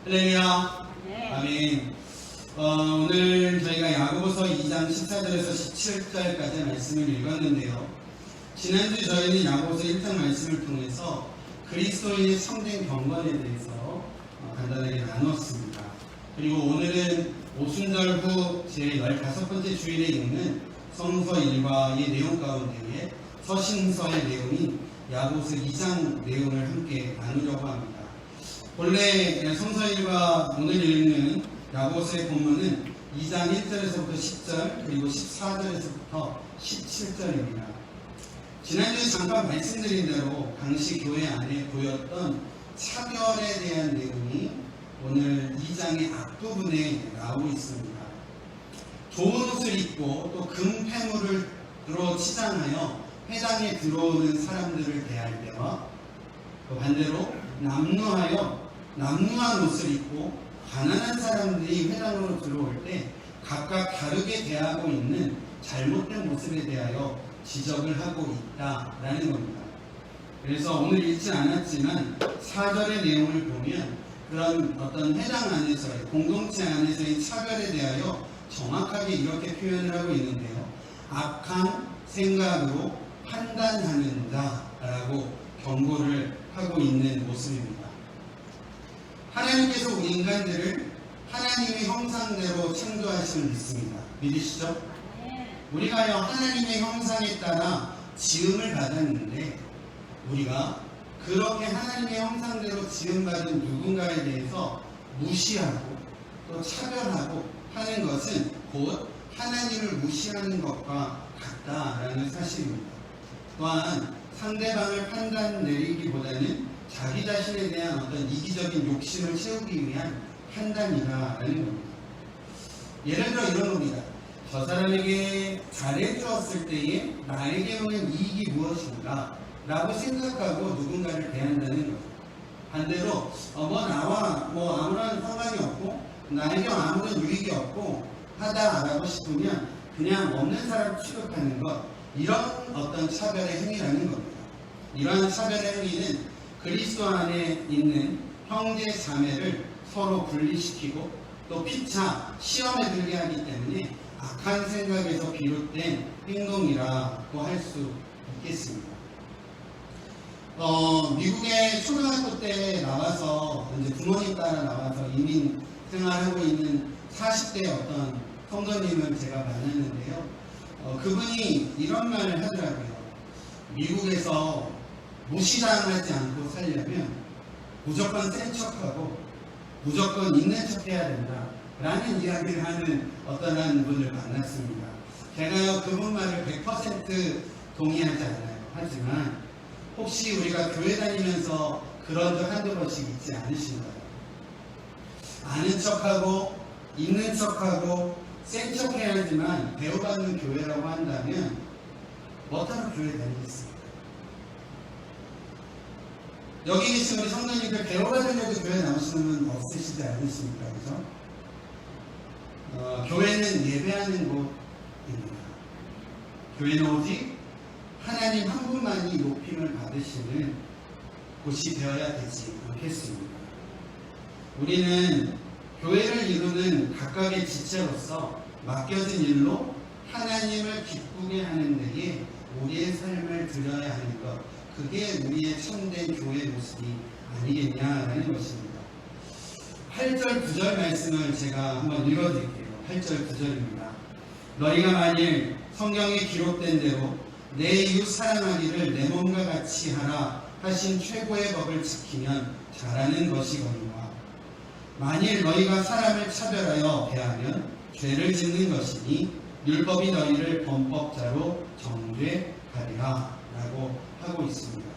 할렐루야. 네. 아멘. 오늘 저희가 야고보서 2장 14절에서 17절까지 말씀을 읽었는데요. 지난주 저희는 야고보서 1장 말씀을 통해서 그리스도인의 참된 경건에 대해서 간단하게 나눴습니다. 그리고 오늘은 오순절 후 제15번째 주일에 읽는 성서 1과의 내용 가운데에 서신서의 내용인 야고보서 2장 내용을 함께 나누려고 합니다. 본래 성서 1과 오늘 읽는 야고보서의 본문은 2장 1절에서부터 10절 그리고 14절에서부터 17절입니다. 지난주에 잠깐 말씀드린 대로 당시 교회 안에 보였던 차별에 대한 내용이 오늘 2장의 앞부분에 나오고 있습니다. 좋은 옷을 입고 또 금패물로 치장하여 회당에 들어오는 사람들을 대할 때와 또 반대로 남루한 옷을 입고 가난한 사람들이 회당으로 들어올 때 각각 다르게 대하고 있는 잘못된 모습에 대하여 지적을 하고 있다라는 겁니다. 그래서 오늘 읽지 않았지만 4절의 내용을 보면 그런 어떤 회당 안에서의 공동체 안에서의 차별에 대하여 정확하게 이렇게 표현을 하고 있는데요. 악한 생각으로 판단하는 자라고 경고를 하고 있는 모습입니다. 하나님께서 우리 인간들을 하나님의 형상대로 창조하심을 믿습니다. 믿으시죠? 우리가요 하나님의 형상에 따라 지음을 받았는데 우리가 그렇게 하나님의 형상대로 지음받은 누군가에 대해서 무시하고 또 차별하고 하는 것은 곧 하나님을 무시하는 것과 같다라는 사실입니다. 또한 상대방을 판단 내리기보다는 자기 자신에 대한 어떤 이기적인 욕심을 채우기 위한 판단이라는 겁니다. 예를 들어 이런 겁니다. 저 사람에게 잘해주었을 때에 나에게 오는 이익이 무엇인가 라고 생각하고 누군가를 대한다는 거죠. 반대로 나와 아무런 상관이 없고 나에게 아무런 유익이 없고 하다라고 싶으면 그냥 없는 사람 취급하는 것, 이런 어떤 차별의 행위라는 겁니다. 이러한 차별의 행위는 그리스도 안에 있는 형제 자매를 서로 분리시키고 또 피차 시험에 들게 하기 때문에 악한 생각에서 비롯된 행동이라고 할 수 있겠습니다. 미국에 초등학교 때 나와서 이제 부모님 따라 나와서 이민 생활하고 있는 40대 어떤 성도님을 제가 만났는데요. 그분이 이런 말을 하더라고요. 미국에서 무시당하지 않고 살려면 무조건 센 척하고 무조건 있는 척 해야 된다 라는 이야기를 하는 어떤 분을 만났습니다. 제가요 그분 말을 100% 동의하지 않아요. 하지만 혹시 우리가 교회 다니면서 그런 적 한두 번씩 있지 않으신가요? 아는 척하고 있는 척하고 센 척 해야지만 대우받는 교회라고 한다면 뭐하러 교회 다니겠습니까? 여기 계신 우리 성도님들 대우받으려고 교회 나오시는 분 없으시지 않으십니까? 그죠? 교회는 예배하는 곳입니다. 교회는 오직 하나님 한 분만이 높임을 받으시는 곳이 되어야 되지 않겠습니까? 우리는 교회를 이루는 각각의 지체로서 맡겨진 일로 하나님을 기쁘게 하는 데에 우리의 삶을 드려야 하는 것, 그게 우리의 참된 교회 모습이 아니겠냐라는 것입니다. 8절 9절 말씀을 제가 한번 읽어드릴게요. 8절 9절입니다. 너희가 만일 성경에 기록된 대로 내 이웃 사랑하기를 내 몸과 같이 하라 하신 최고의 법을 지키면 잘하는 것이거니와 만일 너희가 사람을 차별하여 대하면 죄를 짓는 것이니 율법이 너희를 범법자로 정죄하리라 라고 하고 있습니다.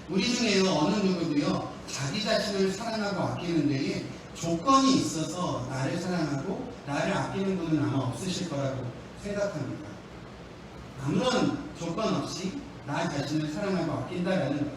우리 중에요 어느 누구도요 자기 자신을 사랑하고 아끼는 데에 조건이 있어서 나를 사랑하고 나를 아끼는 분은 아마 없으실 거라고 생각합니다. 아무런 조건 없이 나 자신을 사랑하고 아낀다라는 거죠.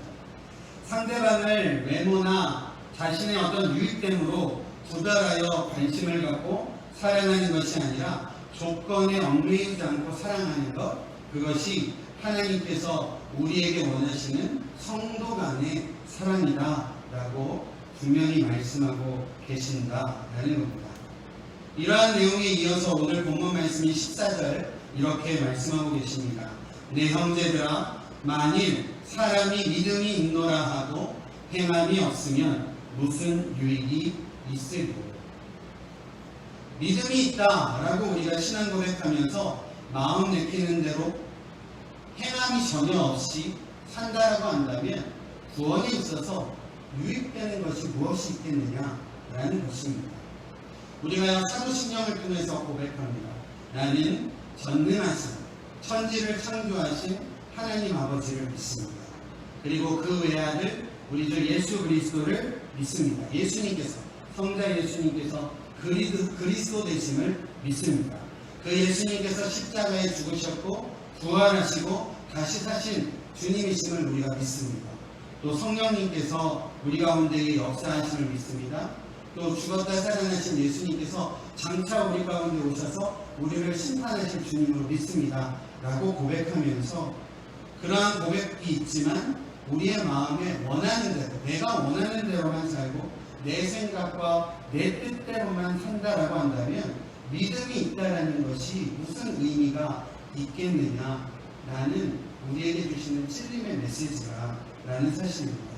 상대방을 외모나 자신의 어떤 유익됨으로 구별하여 관심을 갖고 사랑하는 것이 아니라 조건에 얽매이지 않고 사랑하는 것, 그것이 하나님께서 우리에게 원하시는 성도 간의 사랑이다 라고 분명히 말씀하고 계신다라는 겁니다. 이러한 내용에 이어서 오늘 본문 말씀이 14절 이렇게 말씀하고 계십니다. 내 형제들아, 만일 사람이 믿음이 있노라 하고 행함이 없으면 무슨 유익이 있으리요. 믿음이 있다라고 우리가 신앙 고백하면서 마음 내키는 대로 행함이 전혀 없이 산다라고 한다면 구원에 있어서 유익되는 것이 무엇이 있겠느냐라는 것입니다. 우리가 사도신경을 통해서 고백합니다. 나는 전능하신 천지를 창조하신 하나님 아버지를 믿습니다. 그리고 그 외아들 우리 주 예수 그리스도를 믿습니다. 예수님께서 성자 예수님께서 그리스도 되심을 믿습니다. 그 예수님께서 십자가에 죽으셨고 부활하시고 다시 사신 주님이심을 우리가 믿습니다. 또 성령님께서 우리 가운데에 역사하심을 믿습니다. 또 죽었다 살아나신 예수님께서 장차 우리 가운데 오셔서 우리를 심판하실 주님으로 믿습니다 라고 고백하면서 그러한 고백이 있지만 우리의 마음에 원하는 대로, 내가 원하는 대로만 살고 내 생각과 내 뜻대로만 산다라고 한다면 믿음이 있다라는 것이 무슨 의미가 있겠느냐라는 우리에게 주시는 찔림의 메시지라는 사실입니다.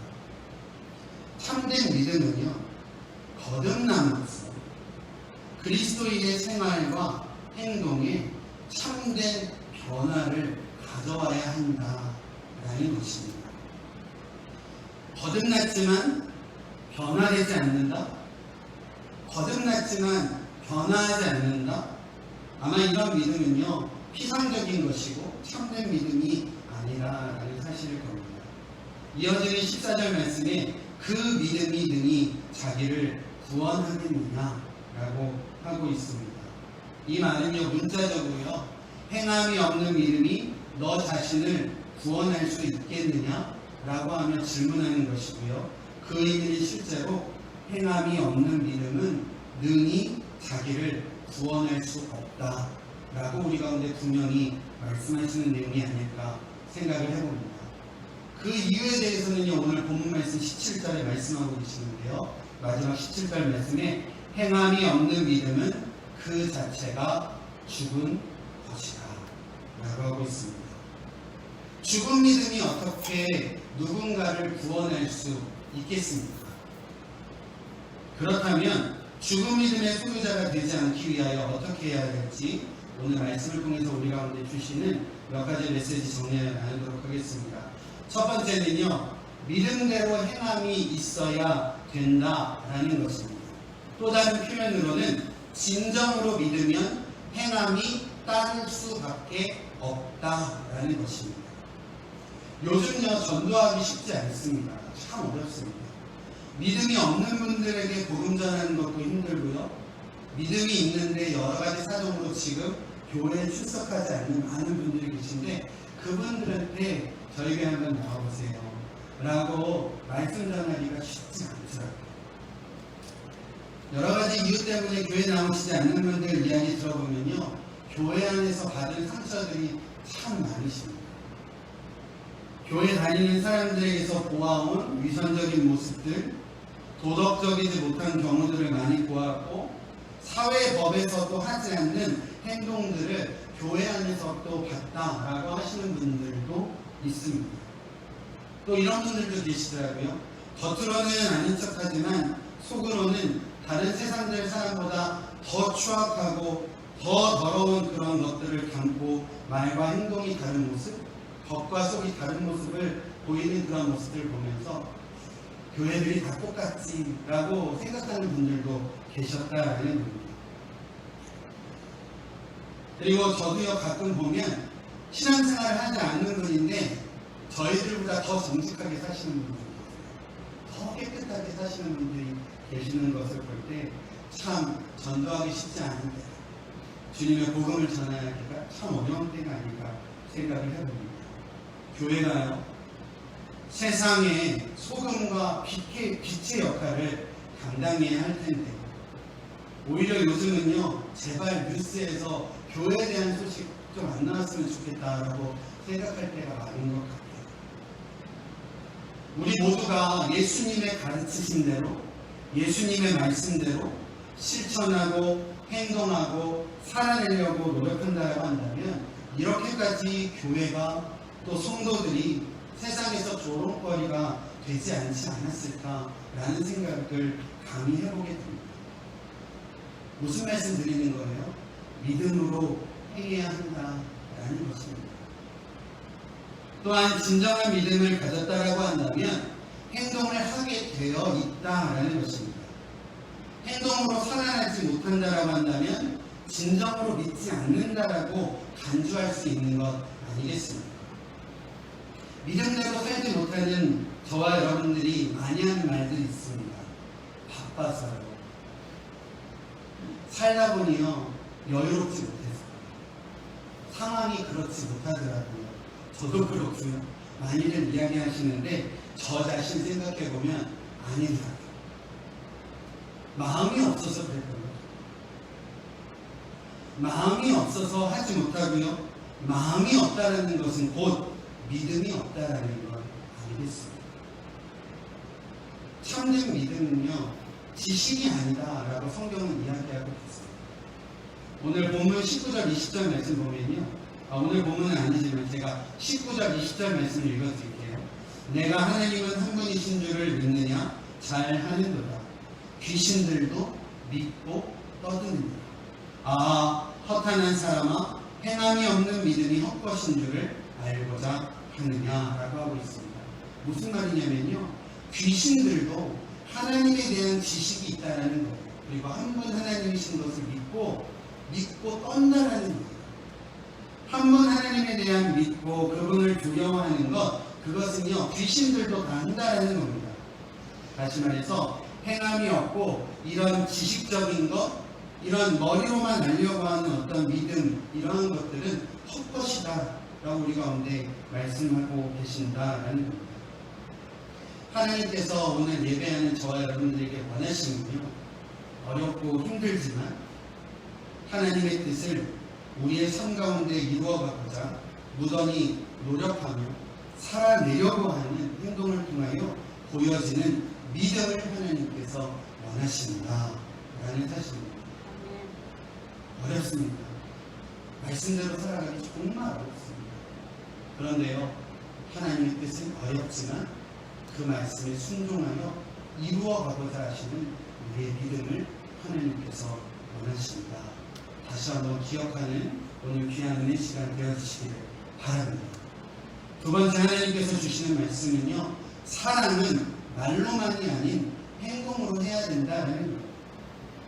참된 믿음은요, 거듭남으로써 그리스도인의 생활과 행동에 참된 변화를 가져와야 한다라는 것입니다. 거듭났지만 변화되지 않는다? 거듭났지만 변화하지 않는다? 아마 이런 믿음은요, 피상적인 것이고 참된 믿음이 아니라라는 사실일 겁니다. 이어지는 14절 말씀에 그 믿음이 능히 자기를 구원하겠느냐라고 하고 있습니다. 이 말은요, 문자적으로요, 행함이 없는 믿음이 너 자신을 구원할 수 있겠느냐라고 하며 질문하는 것이고요. 그 의미는 실제로 행함이 없는 믿음은 능히 자기를 구원할 수 없다라고 우리 가운데 분명히 말씀하시는 내용이 아닐까 생각을 해봅니다. 그 이유에 대해서는요, 오늘 본문 말씀 17절에 말씀하고 계시는데요. 마지막 17절 말씀에 행함이 없는 믿음은 그 자체가 죽은 것이다 라고 하고 있습니다. 죽은 믿음이 어떻게 누군가를 구원할 수 있겠습니까? 그렇다면 죽은 믿음의 소유자가 되지 않기 위하여 어떻게 해야 될지 오늘 말씀을 통해서 우리 가운데 주시는 몇 가지 메시지 정리해 나누도록 하겠습니다. 첫 번째는요, 믿음대로 행함이 있어야 된다라는 것입니다. 또 다른 표현으로는 진정으로 믿으면 행함이 따를 수밖에 없다라는 것입니다. 요즘요, 전도하기 쉽지 않습니다. 참 어렵습니다. 믿음이 없는 분들에게 복음 전하는 것도 힘들고요. 믿음이 있는데 여러 가지 사정으로 지금 교회에 출석하지 않는 많은 분들이 계신데 그분들한테 저희 교회 한번 나와보세요 라고 말씀 전하기가 쉽지 않더라고요. 여러 가지 이유 때문에 교회 나오시지 않는 분들 이야기 들어보면요, 교회 안에서 받은 상처들이 참 많으십니다. 교회 다니는 사람들에게서 보아온 위선적인 모습들, 도덕적이지 못한 경우들을 많이 보았고 사회법에서도 하지 않는 행동들을 교회 안에서 또 봤다라고 하시는 분들도 있습니다. 또 이런 분들도 계시더라고요. 겉으로는 아닌 척하지만 속으로는 다른 세상들 사람보다 더 추악하고 더 더러운 그런 것들을 담고 말과 행동이 다른 모습, 겉과 속이 다른 모습을 보이는 그런 모습들을 보면서 교회들이 다 똑같지라고 생각하는 분들도 계셨다라는 겁니다. 그리고 저도요, 가끔 보면 신앙생활을 하지 않는 분인데 저희들보다 더 정직하게 사시는 분들이 계세요. 더 깨끗하게 사시는 분들이 계시는 것을 볼 때 참 전도하기 쉽지 않은데 주님의 복음을 전하기가 참 어려운 때가 아닐까 생각을 해봅니다. 교회가요, 세상의 소금과 빛의 역할을 감당해야 할 텐데 오히려 요즘은요, 제발 뉴스에서 교회에 대한 소식 좀 안 나왔으면 좋겠다라고 생각할 때가 많은 것 같아요. 우리 모두가 예수님의 가르치신 대로 예수님의 말씀대로 실천하고 행동하고 살아내려고 노력한다고 한다면 이렇게까지 교회가 또 성도들이 세상에서 조롱거리가 되지 않지 않았을까라는 생각을 감히 해보게 됩니다. 무슨 말씀 드리는 거예요? 믿음으로 행해야 한다라는 것입니다. 또한 진정한 믿음을 가졌다라고 한다면 행동을 하게 되어 있다라는 것입니다. 행동으로 살아나지 못한다라고 한다면 진정으로 믿지 않는다라고 간주할 수 있는 것 아니겠습니까? 믿음대로 살지 못하는 저와 여러분들이 많이 하는 말들이 있습니다. 바빠서요. 살다 보니요 여유롭지 못해서 상황이 그렇지 못하더라고요. 저도 그렇고요. 많이들 이야기하시는데 저 자신 생각해보면 아니더라고요. 마음이 없어서 그랬고요. 마음이 없어서 하지 못하고요. 마음이 없다라는 것은 곧 믿음이 없다라는 건 아니겠습니다. 참된 믿음은요 지식이 아니다라고 성경은 이야기하고 있습니다. 오늘 본문 19절 20절 말씀 보면요, 오늘 본문은 아니지만 제가 19절 20절 말씀을 읽어드릴게요. 내가 하나님은 한 분이신 줄을 믿느냐? 잘 하는도다. 귀신들도 믿고 떠드느니라. 아, 허탄한 사람아, 행함이 없는 믿음이 헛것인 줄을 알고자 하느냐라고 하고 있습니다. 무슨 말이냐면요, 귀신들도 하나님에 대한 지식이 있다라는 거예요. 그리고 한 분 하나님이신 것을 믿고 떤다라는 거예요. 한 분 하나님에 대한 믿고 그분을 두려워하는 것, 그것은요 귀신들도 다 한다라는 겁니다. 다시 말해서 행함이 없고 이런 지식적인 것, 이런 머리로만 알려고 하는 어떤 믿음, 이러한 것들은 헛것이다 라고 우리 가운데 말씀하고 계신다라는 겁니다. 하나님께서 오늘 예배하는 저와 여러분들에게 원하시는군요, 어렵고 힘들지만 하나님의 뜻을 우리의 삶 가운데 이루어가고자 무던히 노력하며 살아내려고 하는 행동을 통하여 보여지는 믿음을 하나님께서 원하신다 라는 사실입니다. 어렵습니다. 말씀대로 살아가기 정말 어렵습니다. 그런데요, 하나님의 뜻은 어렵지만 그 말씀에 순종하여 이루어가고자 하시는 우리의 믿음을 하나님께서 원하십니다. 다시 한번 기억하는 오늘 귀한 은혜 시간 되어주시기를 바랍니다. 두 번째 하나님께서 주시는 말씀은요, 사랑은 말로만이 아닌 행동으로 해야 된다는 거예요.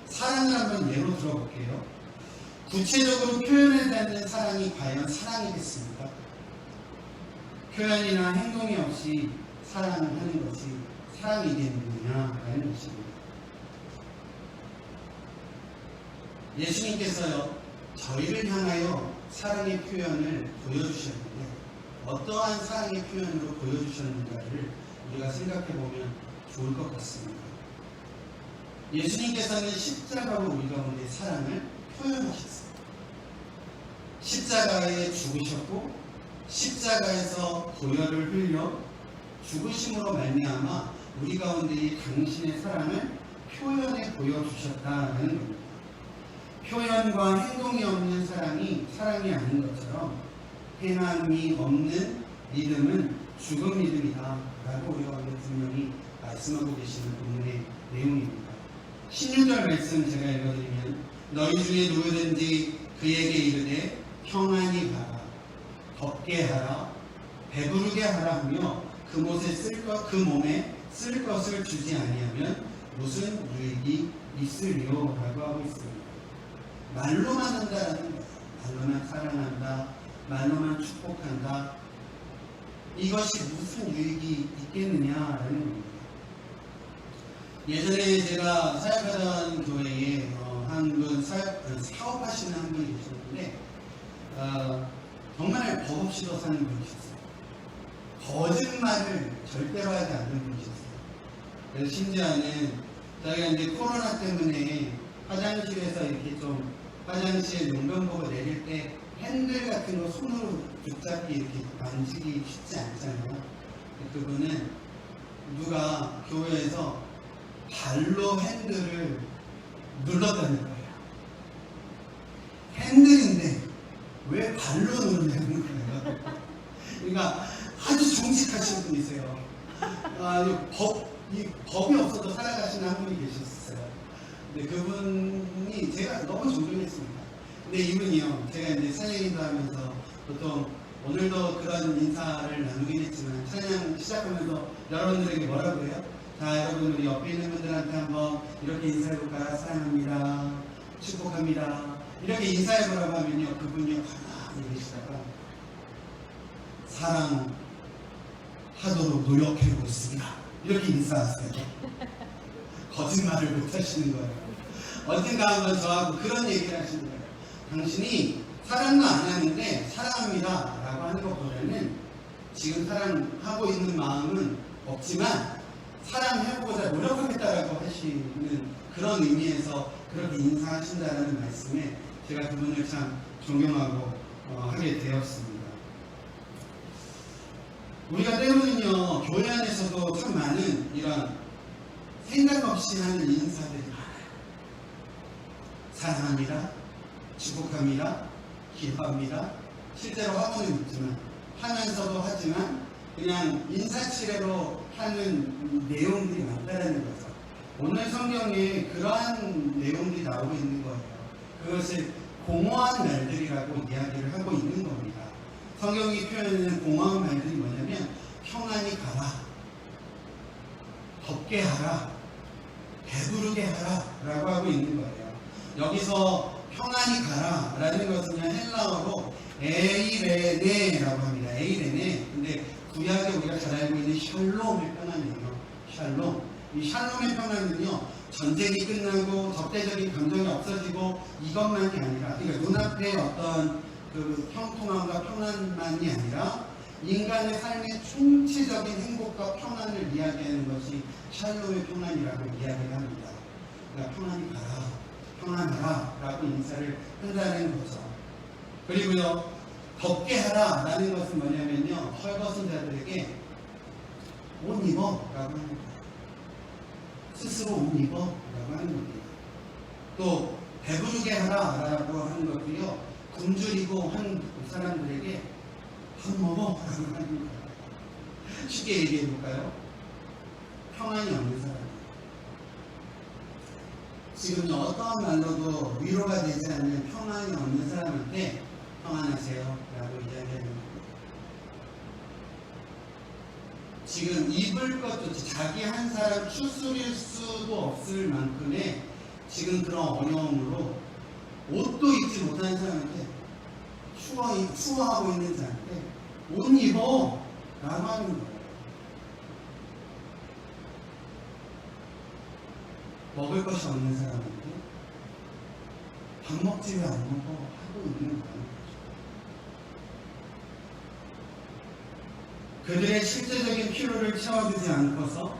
사랑을 한번 예로 들어볼게요. 구체적으로 표현하지 않는 사랑이 과연 사랑이겠습니까? 표현이나 행동이 없이 사랑을 하는 것이 사랑이겠느냐라는 것입니다. 예수님께서요 저희를 향하여 사랑의 표현을 보여주셨는데 어떠한 사랑의 표현으로 보여주셨는가를 우리가 생각해보면 좋을 것 같습니다. 예수님께서는 십자가로 우리 가운데 사랑을 표현하셨습니다. 십자가에 죽으셨고 십자가에서 보혈을 흘려 죽으심으로 말미암아 우리 가운데 이 당신의 사랑을 표현해 보여주셨다는 겁니다. 표현과 행동이 없는 사랑이 사랑이 아닌 것처럼 행함이 없는 믿음은 죽은 믿음이다 라고 우리 가운데 분명히 말씀하고 계시는 본문의 내용입니다. 16절 말씀 제가 읽어드리면 너희 중에 누구든지 그에게 이르되 평안히 가라, 덥게 하라, 배부르게 하라 하며 그 몸에 쓸 것을 주지 아니하면 무슨 유익이 있으리요 라고 하고 있습니다. 말로만 한다라는 거예요. 말로만 사랑한다, 말로만 축복한다, 이것이 무슨 유익이 있겠느냐라는 겁니다. 예전에 제가 사역하던 교회에 한 분 사업하시는 한 분이 계셨는데 정말 겁없이도 사는 분이셨어요. 거짓말을 절대로 하지 않는 분이셨어요. 그래서 심지어는 저희가 이제 코로나 때문에 화장실에서 이렇게 좀 화장실 용변보고 내릴 때 핸들 같은 거 손으로 붙잡기 이렇게 만지기 쉽지 않잖아요. 그분은 누가 교회에서 발로 핸들을 눌렀다는 거예요. 핸들인데 왜 발로 누르냐는 거예요. 그러니까 아주 정직하신 분이세요. 법이 없어도 살아가시는 한 분이 계셨어요. 근데 그분이 제가 너무 존경했습니다. 근데 이분이요, 제가 이제 찬양인도 하면서 보통 오늘도 그런 인사를 나누긴 했지만 찬양 시작하면서 여러분들에게 뭐라고 해요? 자, 여러분 우리 옆에 있는 분들한테 한번 이렇게 인사해볼까요? 사랑합니다, 축복합니다, 이렇게 인사해보라고 하면요, 그분이 가만히 계시다가 사랑하도록 노력해보고 있습니다, 이렇게 인사하세요. 거짓말을 못하시는 거예요. 언젠가 한번 저하고 그런 얘기를 하시는 거예요. 당신이 사랑도 안 하는데 사랑합니다 라고 하는 것보다는 지금 사랑하고 있는 마음은 없지만 사랑해보고자 노력하겠다라고 하시는 그런 의미에서 그렇게 인사하신다는 말씀에 제가 그분을 참 존경하고 하게 되었습니다. 우리가 때로는요, 교회 안에서도 참 많은 이런 생각 없이 하는 인사들이 많아요. 사랑합니다, 축복합니다, 기도합니다. 실제로 하고는 있지만, 하면서도 하지만 그냥 인사치레로 하는 내용들이 많다는 거죠. 오늘 성경에 그러한 내용들이 나오고 있는 거예요. 그것을 공허한 말들이라고 이야기를 하고 있는 겁니다. 성경이 표현하는 공허한 말들이 뭐냐면 평안히 가라, 덥게 하라, 배부르게 하라 라고 하고 있는 거예요. 여기서 평안히 가라 라는 것은 헬라어로 에이레네라고 합니다. 에이레네. 근데 구약에 우리가 잘 알고 있는 샬롬의 평안이에요. 샬롬. 이 샬롬의 평안은요, 전쟁이 끝나고 적대적인 감정이 없어지고 이것만이 아니라, 그러니까 눈앞에 어떤 그 형통함과 평안만이 아니라 인간의 삶의 총체적인 행복과 평안을 이야기하는 것이 샬롬의 평안이라고 이야기를 합니다. 그러니까 평안히 가라, 평안하라 라고 인사를 한다는 거죠. 그리고요, 덥게 하라 라는 것은 뭐냐면요, 헐벗은 자들에게 옷 입어 라고 하는 거예요. 스스로 옷 입어 라고 하는 겁니다. 또 배부르게 하라 라고 하는 것도요, 굶주리고 한 사람들에게 밥 먹어 라고 하는 거예요. 쉽게 얘기해 볼까요? 평안이 없는 사람, 지금 어떠한 말로도 위로가 되지 않는 평안이 없는 사람한테 평안하세요 라고 이야기하는 겁니다. 지금 입을 것도 자기 한 사람 추스릴 수도 없을 만큼의 지금 그런 어려움으로 옷도 입지 못하는 사람한테, 추워하고 있는 자한테 옷 입어 라고 하는 거예요. 먹을 것이 없는 사람한테 밥 먹지 왜 안 먹어 하고 있는 거예요. 그들의 실제적인 필요를 채워주지 않고서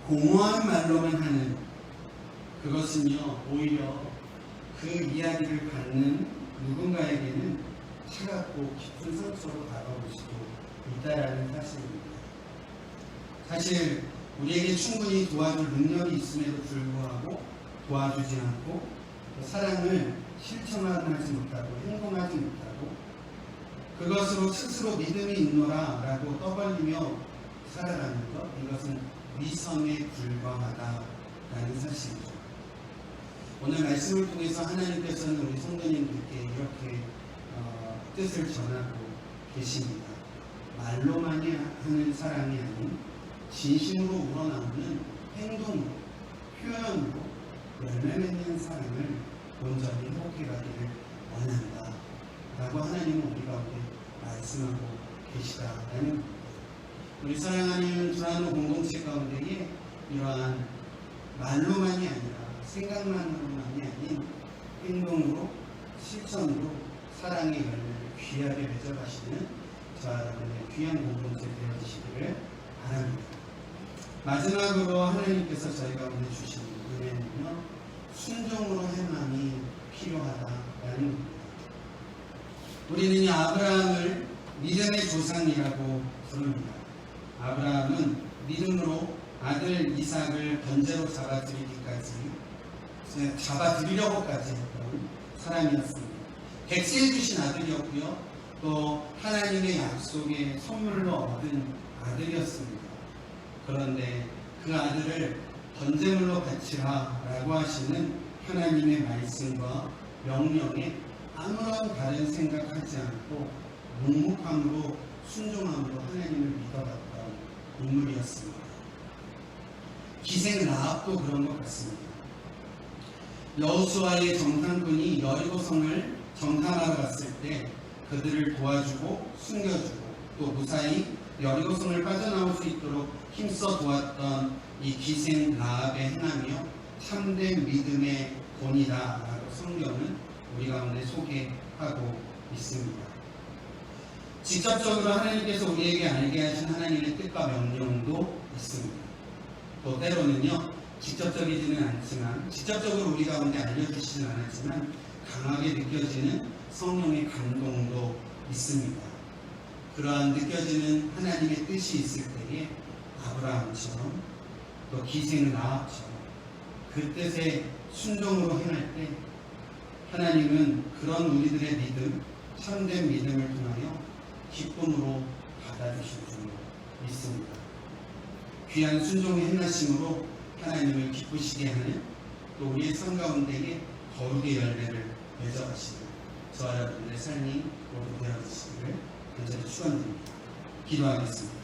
공허한 말로만 하는, 그것은요, 오히려 그 이야기를 받는 누군가에게는 차갑고 깊은 상처로 다가올 수도 있다라는 사실입니다. 사실 우리에게 충분히 도와줄 능력이 있음에도 불구하고 도와주지 않고 사랑을 실천하지 못하고 행동하지 못하고 그것으로 스스로 믿음이 있노라 라고 떠벌리며 살아가는 것, 이것은 위선에 불과하다라는 사실이죠. 오늘 말씀을 통해서 하나님께서는 우리 성도님들께 이렇게 뜻을 전하고 계십니다. 말로만이 하는 사랑이 아닌 진심으로 우러나오는 행동으로, 표현으로 열매 맺는 사랑을 온전히 행복해가기를 원한다 라고 하나님은 우리 가운데 말씀하고 계시다라는 겁니다. 우리 사랑하는 주하는 공동체 가운데에 이러한 말로만이 아니라 생각만으로만이 아닌 행동으로, 실천으로 사랑의 열매를 귀하게 맺어가시는 저와 여러분의 귀한 공동체 되어주시기를 바랍니다. 마지막으로 하나님께서 저희 가운데 주신 은혜는요, 순종으로 행함이 필요하다라는 겁니다. 우리는 이 아브라함을 믿음의 조상이라고 부릅니다. 아브라함은 믿음으로 아들 이삭을 번제로 잡아드리려고까지 했던 사람이었습니다. 백세해 주신 아들이었고요. 또 하나님의 약속의 선물로 얻은 아들이었습니다. 그런데 그 아들을 번제물로 바치라라고 하시는 하나님의 말씀과 명령에 아무런 다른 생각하지 않고 묵묵함으로 순종함으로 하나님을 믿어갔던 인물이었습니다. 기생 라합도 그런 것 같습니다. 여호수아의 정탐꾼이 여리고성을 정탐하러 갔을 때 그들을 도와주고 숨겨주고 또 무사히 여리고성을 빠져나올 수 있도록 힘써 도왔던 이 기생 라합의 행함이요 참된 믿음의 본이다라고 성경은 우리 가운데 소개하고 있습니다. 직접적으로 하나님께서 우리에게 알게 하신 하나님의 뜻과 명령도 있습니다. 또 때로는요 직접적이지는 않지만 직접적으로 우리 가운데 알려주시진 않았지만 강하게 느껴지는 성령의 감동도 있습니다. 그러한 느껴지는 하나님의 뜻이 있을 때에 아브라함처럼 또 기생 라합처럼 그 뜻에 순종으로 행할 때 하나님은 그런 우리들의 믿음, 참된 믿음을 통하여 기쁨으로 받아주실 줄 믿습니다. 귀한 순종의 행하심으로 하나님을 기쁘시게 하는 또 우리의 삶 가운데에 거룩의 열매를 맺어가시는 저와 여러분의 삶이 모두 되어지시기를 간절히 축원드립니다. 기도하겠습니다.